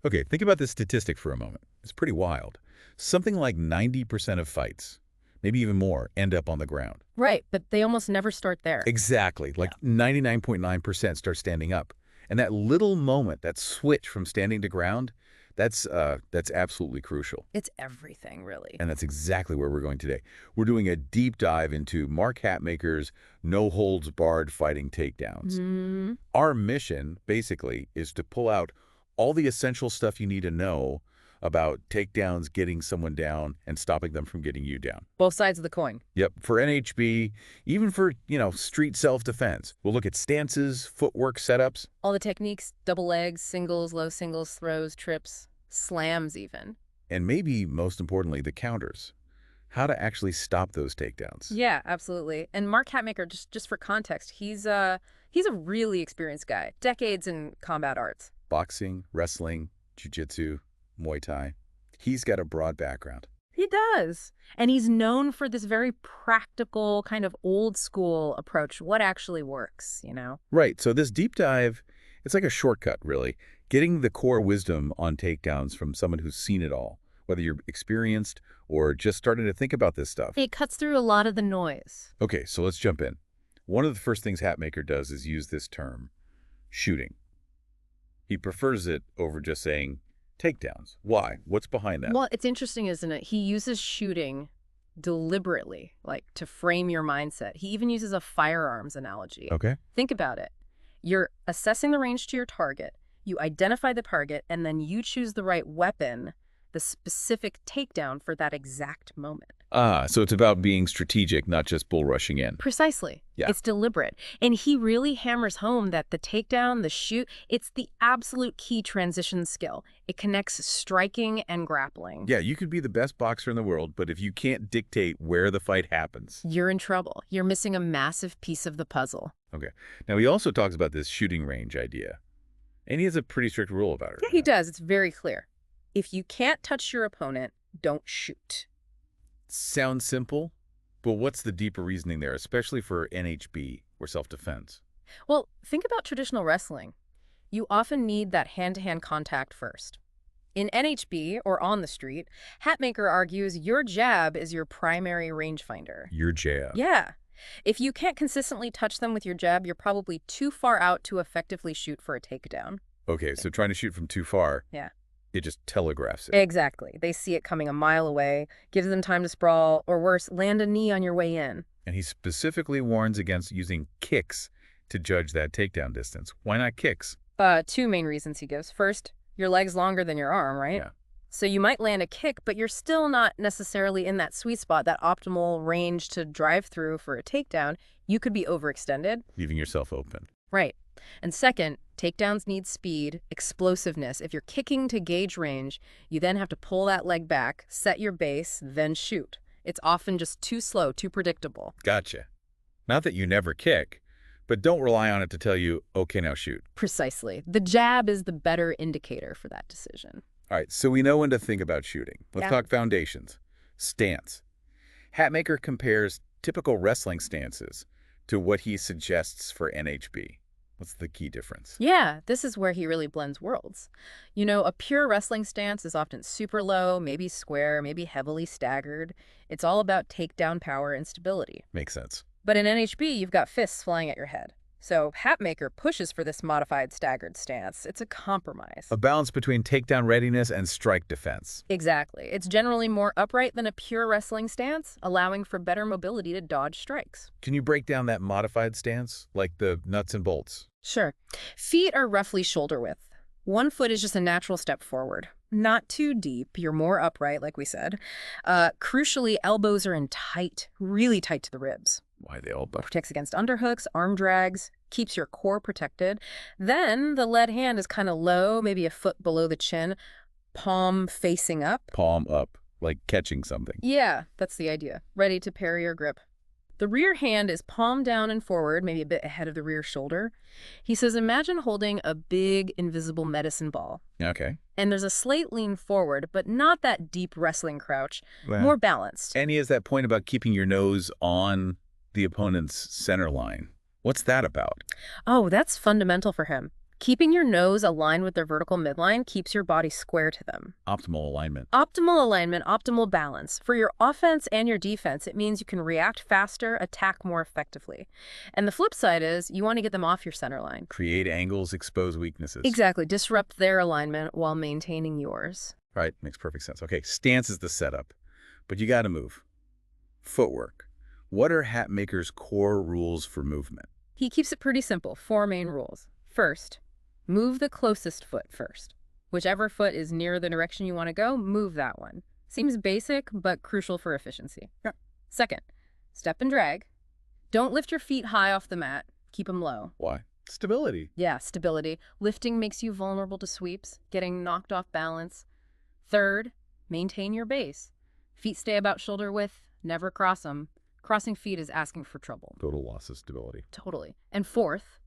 Okay, think about this statistic for a moment. It's pretty wild. Something like 90% of fights, maybe even more, end up on the ground. Right, but they almost never start there. Exactly. Yeah. Like 99.9% start standing up. And that little moment, that switch from standing to ground, that's absolutely crucial. It's everything, really. And that's exactly where we're going today. We're doing a deep dive into Mark Hatmaker's no-holds-barred fighting takedowns. Mm-hmm. Our mission, basically, is to pull out all the essential stuff you need to know about takedowns, getting someone down, and stopping them from getting you down. Both sides of the coin. Yep, for NHB, even for, street self-defense. We'll look at stances, footwork setups. All the techniques, double legs, singles, low singles, throws, trips, slams even. And maybe, most importantly, the counters. How to actually stop those takedowns. Yeah, absolutely. And Mark Hatmaker, just for context, he's a really experienced guy. Decades in combat arts. Boxing, wrestling, jiu-jitsu, Muay Thai. He's got a broad background. He does. And he's known for this very practical, kind of old school approach. What actually works, you know? Right, so this deep dive, it's like a shortcut, really. Getting the core wisdom on takedowns from someone who's seen it all, whether you're experienced or just starting to think about this stuff. It cuts through a lot of the noise. Okay, so let's jump in. One of the first things Hatmaker does is use this term, shooting. He prefers it over just saying takedowns. Why? What's behind that? Well, it's interesting, isn't it? He uses shooting deliberately, like to frame your mindset. He even uses a firearms analogy. Okay. Think about it. You're assessing the range to your target. You identify the target, and then you choose the right weapon, the specific takedown for that exact moment. So it's about being strategic, not just bull rushing in. Precisely. Yeah. It's deliberate. And he really hammers home that the takedown, the shoot, it's the absolute key transition skill. It connects striking and grappling. Yeah, you could be the best boxer in the world, but if you can't dictate where the fight happens. You're in trouble. You're missing a massive piece of the puzzle. Okay. Now, he also talks about this shooting range idea. And he has a pretty strict rule about it. Yeah, he does. It's very clear. If you can't touch your opponent, don't shoot. Sounds simple, but what's the deeper reasoning there, especially for NHB or self-defense? Well, think about traditional wrestling. You often need that hand-to-hand contact first. In NHB, or on the street, Hatmaker argues your jab is your primary rangefinder. Your jab. Yeah. If you can't consistently touch them with your jab, you're probably too far out to effectively shoot for a takedown. Okay, so trying to shoot from too far. Yeah. It just telegraphs it. Exactly. They see it coming a mile away, gives them time to sprawl, or worse, land a knee on your way in. And he specifically warns against using kicks to judge that takedown distance. Why not kicks? Two main reasons he gives. First, your leg's longer than your arm, right? Yeah. So you might land a kick, but you're still not necessarily in that sweet spot, that optimal range to drive through for a takedown. You could be overextended. Leaving yourself open. Right. And second, takedowns need speed, explosiveness. If you're kicking to gauge range, you then have to pull that leg back, set your base, then shoot. It's often just too slow, too predictable. Gotcha. Not that you never kick, but don't rely on it to tell you, okay, now shoot. Precisely. The jab is the better indicator for that decision. All right, so we know when to think about shooting. Let's Yeah. talk foundations. Stance. Hatmaker compares typical wrestling stances to what he suggests for NHB. What's the key difference? Yeah, this is where he really blends worlds. You know, a pure wrestling stance is often super low, maybe square, maybe heavily staggered. It's all about takedown power and stability. Makes sense. But in NHB, you've got fists flying at your head. So Hatmaker pushes for this modified staggered stance. It's a compromise. A balance between takedown readiness and strike defense. Exactly. It's generally more upright than a pure wrestling stance, allowing for better mobility to dodge strikes. Can you break down that modified stance, like the nuts and bolts? Sure. Feet are roughly shoulder width. One foot is just a natural step forward. Not too deep. You're more upright, like we said. Crucially, elbows are in tight, really tight to the ribs. Why the elbow? Protects against underhooks, arm drags, keeps your core protected. Then the lead hand is kind of low, maybe a foot below the chin, palm facing up. Palm up, like catching something. Yeah, that's the idea. Ready to parry or grip. The rear hand is palm down and forward, maybe a bit ahead of the rear shoulder. He says, imagine holding a big invisible medicine ball. Okay. And there's a slight lean forward, but not that deep wrestling crouch, Well, more balanced. and he has that point about keeping your nose on the opponent's center line. What's that about? Oh, that's fundamental for him. Keeping your nose aligned with their vertical midline keeps your body square to them. Optimal alignment. Optimal alignment, optimal balance. For your offense and your defense, it means you can react faster, attack more effectively. And the flip side is you want to get them off your center line. Create angles, expose weaknesses. Exactly. Disrupt their alignment while maintaining yours. Right, makes perfect sense. Okay, stance is the setup, but you got to move. Footwork. What are Hatmaker's core rules for movement? He keeps it pretty simple. 4 main rules. First, move the closest foot first. Whichever foot is near the direction you want to go, move that one. Seems basic, but crucial for efficiency. Yeah. Second, step and drag. Don't lift your feet high off the mat. Keep them low. Why? Stability. Yeah, stability. Lifting makes you vulnerable to sweeps, getting knocked off balance. Third, maintain your base. Feet stay about shoulder width, never cross them. Crossing feet is asking for trouble. Total loss of stability. Totally. And fourth,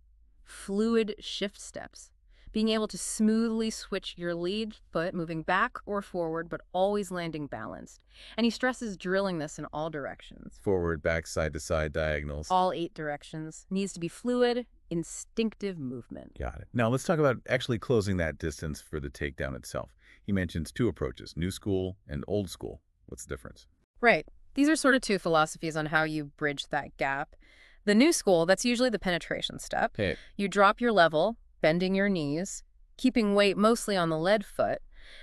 fluid shift steps. Being able to smoothly switch your lead foot, moving back or forward, but always landing balanced. And he stresses drilling this in all directions. Forward, back, side to side, diagonals. All 8 directions. Needs to be fluid, instinctive movement. Got it. Now let's talk about actually closing that distance for the takedown itself. He mentions 2 approaches, new school and old school. What's the difference? Right. These are sort of 2 philosophies on how you bridge that gap. The new school, that's usually the penetration step. Okay. You drop your level, bending your knees, keeping weight mostly on the lead foot.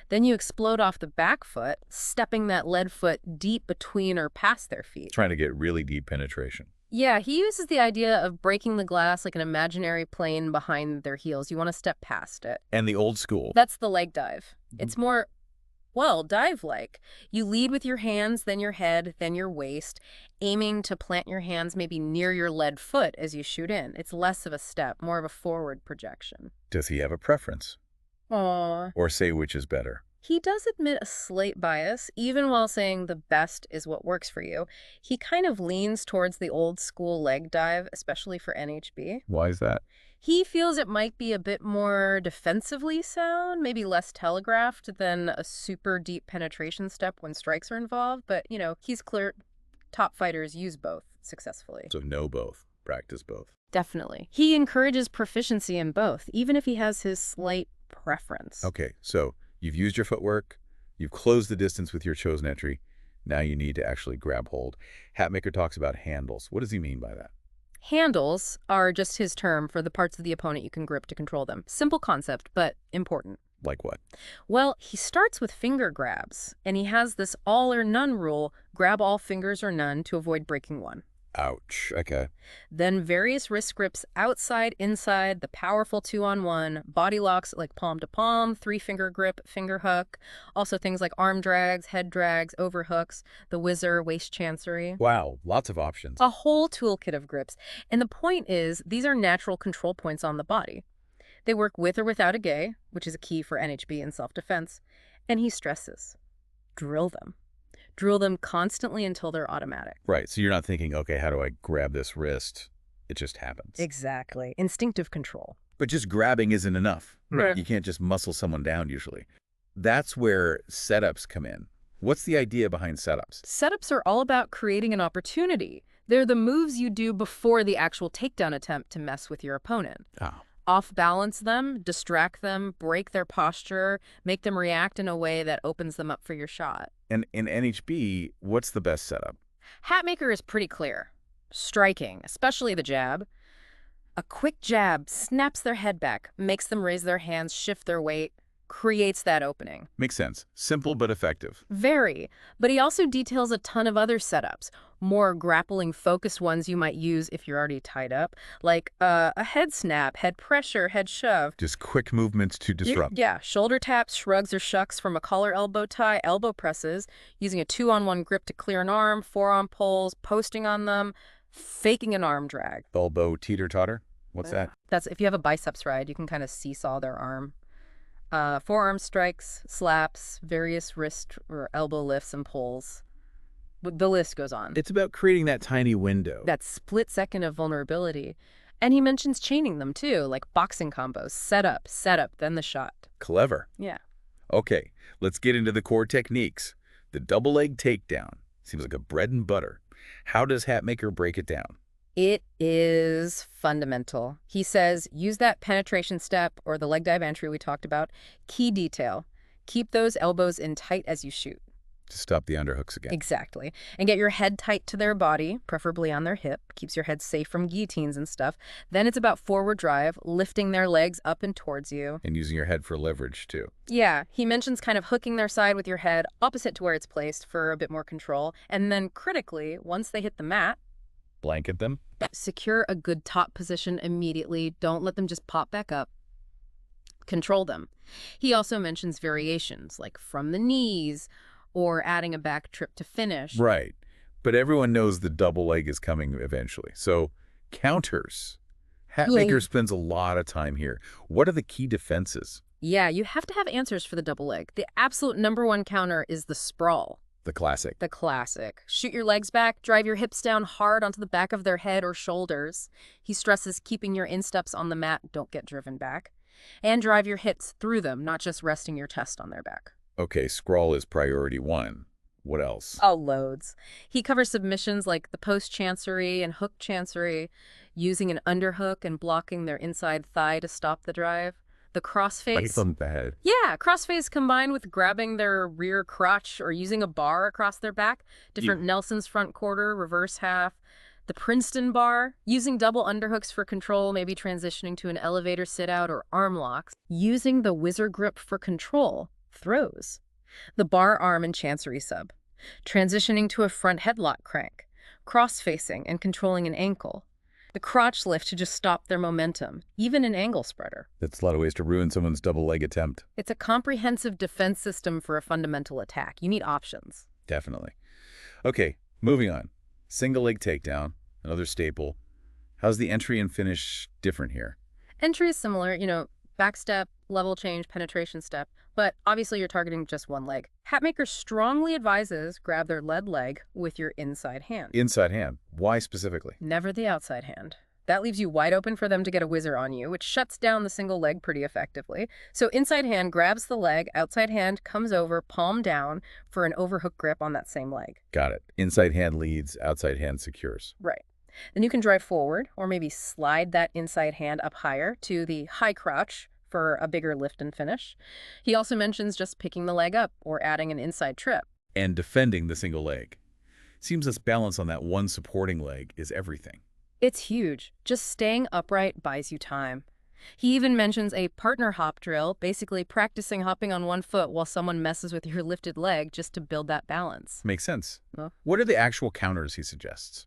Then you explode off the back foot, stepping that lead foot deep between or past their feet. Trying to get really deep penetration. Yeah, he uses the idea of breaking the glass like an imaginary plane behind their heels. You want to step past it. And the old school. That's the leg dive. It's more, well, dive-like. You lead with your hands, then your head, then your waist, aiming to plant your hands maybe near your lead foot as you shoot in. It's less of a step, more of a forward projection. Does he have a preference? Aww. Or say which is better? He does admit a slight bias, even while saying the best is what works for you. He kind of leans towards the old school leg dive, especially for NHB. Why is that? He feels it might be a bit more defensively sound, maybe less telegraphed than a super deep penetration step when strikes are involved. But, you know, he's clear top fighters use both successfully. So know both. Practice both. Definitely. He encourages proficiency in both, even if he has his slight preference. Okay, so you've used your footwork, you've closed the distance with your chosen entry, now you need to actually grab hold. Hatmaker talks about handles. What does he mean by that? Handles are just his term for the parts of the opponent you can grip to control them. Simple concept, but important. Like what? Well, he starts with finger grabs, and he has this all or none rule, grab all fingers or none to avoid breaking one. Ouch. Okay. Then various wrist grips outside, inside, the powerful 2-on-1, body locks like palm to palm, 3-finger grip, finger hook, also things like arm drags, head drags, overhooks, the whizzer, waist chancery. Wow, lots of options. A whole toolkit of grips. And the point is, these are natural control points on the body. They work with or without a gi, which is a key for NHB and self-defense. And he stresses, drill them. Drill them constantly until they're automatic. Right, so you're not thinking, okay, how do I grab this wrist? It just happens. Exactly. Instinctive control. But just grabbing isn't enough. Right. You can't just muscle someone down usually. That's where setups come in. What's the idea behind setups? Setups are all about creating an opportunity. They're the moves you do before the actual takedown attempt to mess with your opponent. Ah. Off-balance them, distract them, break their posture, make them react in a way that opens them up for your shot. And in NHB, what's the best setup? Hatmaker is pretty clear. Striking, especially the jab. A quick jab snaps their head back, makes them raise their hands, shift their weight, creates that opening. Makes sense. Simple but effective. Very. But he also details a ton of other setups, more grappling-focused ones you might use if you're already tied up, like a head snap, head pressure, head shove. Just quick movements to disrupt. Yeah, shoulder taps, shrugs or shucks from a collar elbow tie, elbow presses, using a 2-on-1 grip to clear an arm, forearm pulls, posting on them, faking an arm drag. Elbow teeter-totter? What's that? That's if you have a biceps ride, you can kind of seesaw their arm. Forearm strikes, slaps, various wrist or elbow lifts and pulls. The list goes on. It's about creating that tiny window. That split second of vulnerability. And he mentions chaining them too, like boxing combos. Set up, then the shot. Clever. Yeah. Okay, let's get into the core techniques. The double leg takedown seems like a bread and butter. How does Hatmaker break it down? It is fundamental. He says use that penetration step or the leg dive entry we talked about. Key detail. Keep those elbows in tight as you shoot. To stop the underhooks again. Exactly. And get your head tight to their body, preferably on their hip. Keeps your head safe from guillotines and stuff. Then it's about forward drive, lifting their legs up and towards you. And using your head for leverage, too. Yeah, he mentions kind of hooking their side with your head opposite to where it's placed for a bit more control. And then critically, once they hit the mat, Blanket them. secure a good top position immediately. Don't let them just pop back up. Control them. He also mentions variations, like from the knees, or adding a back trip to finish. Right. But everyone knows the double leg is coming eventually. So, counters. Hatmaker spends a lot of time here. What are the key defenses? Yeah, you have to have answers for the double leg. The absolute #1 counter is the sprawl. The classic. The classic. Shoot your legs back, drive your hips down hard onto the back of their head or shoulders. He stresses keeping your insteps on the mat, don't get driven back. And drive your hips through them, not just resting your chest on their back. Okay, scrawl is priority 1. What else? Oh, loads. He covers submissions like the post chancery and hook chancery, using an underhook and blocking their inside thigh to stop the drive. The crossface. Like on the head. Yeah, crossface combined with grabbing their rear crotch or using a bar across their back. Different Nelson's front quarter, reverse half. The Princeton bar, using double underhooks for control, maybe transitioning to an elevator sit-out or arm locks. Using the whizzer grip for control, throws. The bar arm and chancery sub. Transitioning to a front headlock crank. Cross-facing and controlling an ankle. The crotch lift to just stop their momentum, even an angle spreader. That's a lot of ways to ruin someone's double leg attempt. It's a comprehensive defense system for a fundamental attack. You need options. Definitely. Okay, moving on. Single leg takedown, another staple. How's the entry and finish different here? Entry is similar, back step, level change, penetration step, but obviously you're targeting just one leg. Hatmaker strongly advises grab their lead leg with your inside hand. Inside hand. Why specifically? Never the outside hand. That leaves you wide open for them to get a whizzer on you, which shuts down the single leg pretty effectively. So inside hand grabs the leg, outside hand comes over, palm down for an overhook grip on that same leg. Got it. Inside hand leads, outside hand secures. Right. Then you can drive forward or maybe slide that inside hand up higher to the high crotch for a bigger lift and finish. He also mentions just picking the leg up or adding an inside trip. And defending the single leg. Seems this balance on that one supporting leg is everything. It's huge. Just staying upright buys you time. He even mentions a partner hop drill, basically practicing hopping on one foot while someone messes with your lifted leg just to build that balance. Makes sense. Well, what are the actual counters he suggests?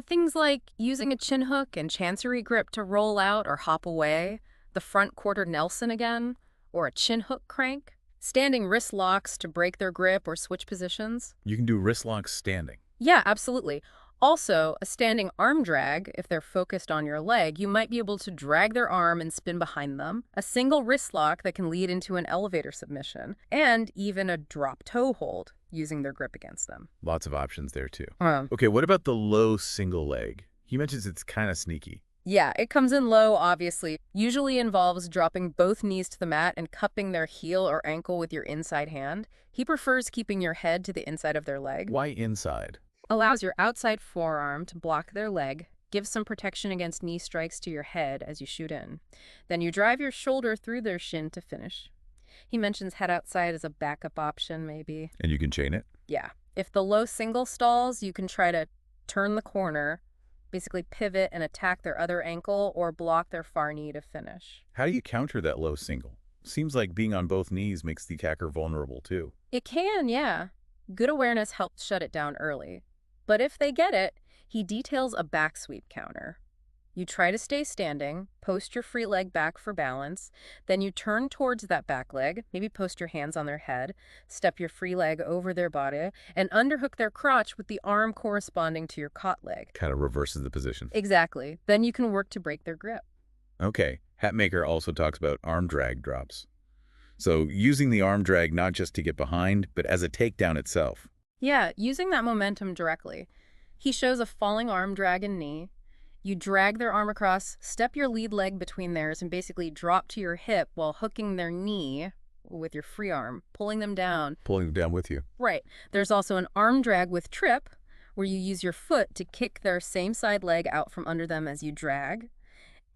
Things like using a chin hook and chancery grip to roll out or hop away, the front quarter Nelson again, or a chin hook crank, standing wrist locks to break their grip or switch positions. You can do wrist locks standing. Yeah, absolutely. Also, a standing arm drag, if they're focused on your leg, you might be able to drag their arm and spin behind them, a single wrist lock that can lead into an elevator submission, and even a drop toe hold using their grip against them. Lots of options there too. Okay, what about the low single leg? He mentions it's kind of sneaky. Yeah, it comes in low, obviously. Usually involves dropping both knees to the mat and cupping their heel or ankle with your inside hand. He prefers keeping your head to the inside of their leg. Why inside? Allows your outside forearm to block their leg, gives some protection against knee strikes to your head as you shoot in. Then you drive your shoulder through their shin to finish. He mentions head outside as a backup option, maybe. And you can chain it? Yeah. If the low single stalls, you can try to turn the corner, basically pivot and attack their other ankle or block their far knee to finish. How do you counter that low single? Seems like being on both knees makes the attacker vulnerable too. It can, yeah. Good awareness helps shut it down early. But if they get it, he details a back sweep counter. You try to stay standing, post your free leg back for balance, then you turn towards that back leg, maybe post your hands on their head, step your free leg over their body, and underhook their crotch with the arm corresponding to your caught leg. Kind of reverses the position. Exactly. Then you can work to break their grip. Okay. Hatmaker also talks about arm drag drops. So using the arm drag not just to get behind, but as a takedown itself. Yeah, using that momentum directly. He shows a falling arm drag and knee. You drag their arm across, step your lead leg between theirs, and basically drop to your hip while hooking their knee with your free arm, pulling them down. Pulling them down with you. Right. There's also an arm drag with trip, where you use your foot to kick their same side leg out from under them as you drag,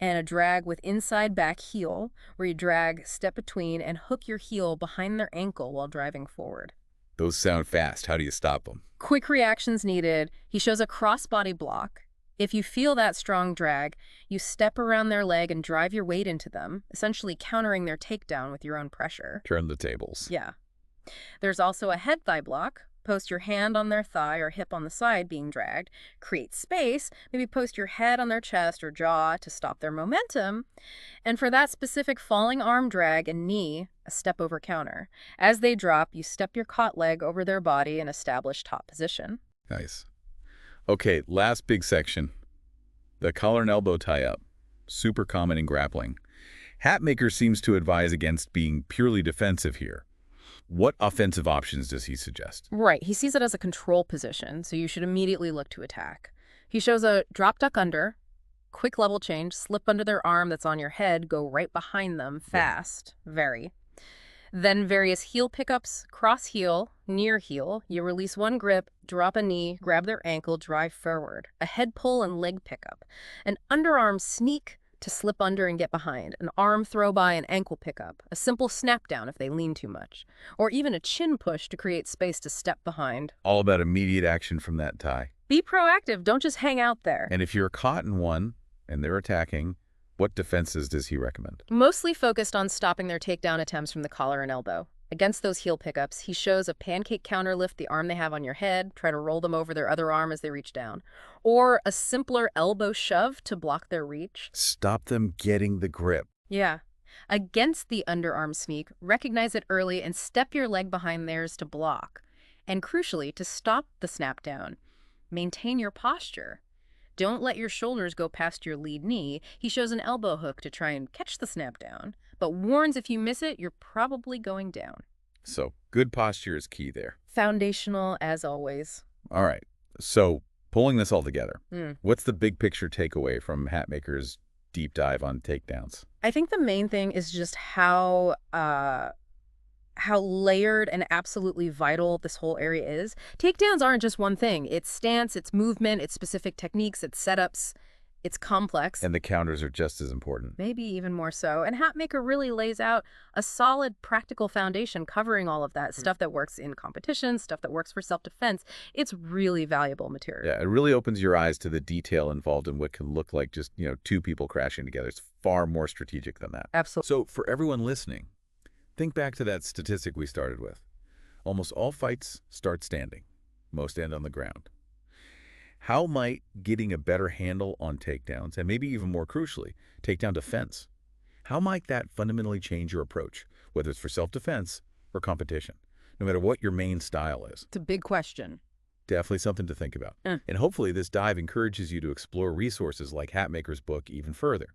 and a drag with inside back heel, where you drag, step between, and hook your heel behind their ankle while driving forward. Those sound fast. How do you stop them? Quick reactions needed. He shows a crossbody block. If you feel that strong drag, you step around their leg and drive your weight into them, essentially countering their takedown with your own pressure. Turn the tables. Yeah. There's also a head thigh block. Post your hand on their thigh or hip on the side being dragged. Create space. Maybe post your head on their chest or jaw to stop their momentum. And for that specific falling arm drag and knee, a step over counter. As they drop, you step your caught leg over their body and establish top position. Nice. Okay, last big section. The collar and elbow tie-up. Super common in grappling. Hatmaker seems to advise against being purely defensive here. What offensive options does he suggest? Right. He sees it as a control position, so you should immediately look to attack. He shows a drop duck under, quick level change, slip under their arm that's on your head, go right behind them, fast, very. Then various heel pickups, cross heel, near heel. You release one grip, drop a knee, grab their ankle, drive forward. A head pull and leg pickup. An underarm sneak to slip under and get behind. An arm throw by and ankle pickup. A simple snap down if they lean too much. Or even a chin push to create space to step behind. All about immediate action from that tie. Be proactive. Don't just hang out there. And if you're caught in one and they're attacking, what defenses does he recommend? Mostly focused on stopping their takedown attempts from the collar and elbow. Against those heel pickups, he shows a pancake counter lift the arm they have on your head, try to roll them over their other arm as they reach down. Or a simpler elbow shove to block their reach. Stop them getting the grip. Yeah. Against the underarm sneak, recognize it early and step your leg behind theirs to block. And crucially, to stop the snap down, maintain your posture. Don't let your shoulders go past your lead knee. He shows an elbow hook to try and catch the snap down, but warns if you miss it, you're probably going down. So good posture is key there. Foundational as always. All right. So pulling this all together, what's the big picture takeaway from Hatmaker's deep dive on takedowns? I think the main thing is just how layered and absolutely vital this whole area is. Takedowns aren't just one thing. It's stance, it's movement, it's specific techniques, it's setups. It's complex. And the counters are just as important. Maybe even more so. And Hatmaker really lays out a solid practical foundation covering all of that. Stuff that works in competition, stuff that works for self-defense. It's really valuable material. Yeah, it really opens your eyes to the detail involved in what can look like just, two people crashing together. It's far more strategic than that. Absolutely. So for everyone listening, think back to that statistic we started with. Almost all fights start standing. Most end on the ground. How might getting a better handle on takedowns, and maybe even more crucially, takedown defense, how might that fundamentally change your approach, whether it's for self-defense or competition, no matter what your main style is? It's a big question. Definitely something to think about. And hopefully this dive encourages you to explore resources like Hatmaker's book even further.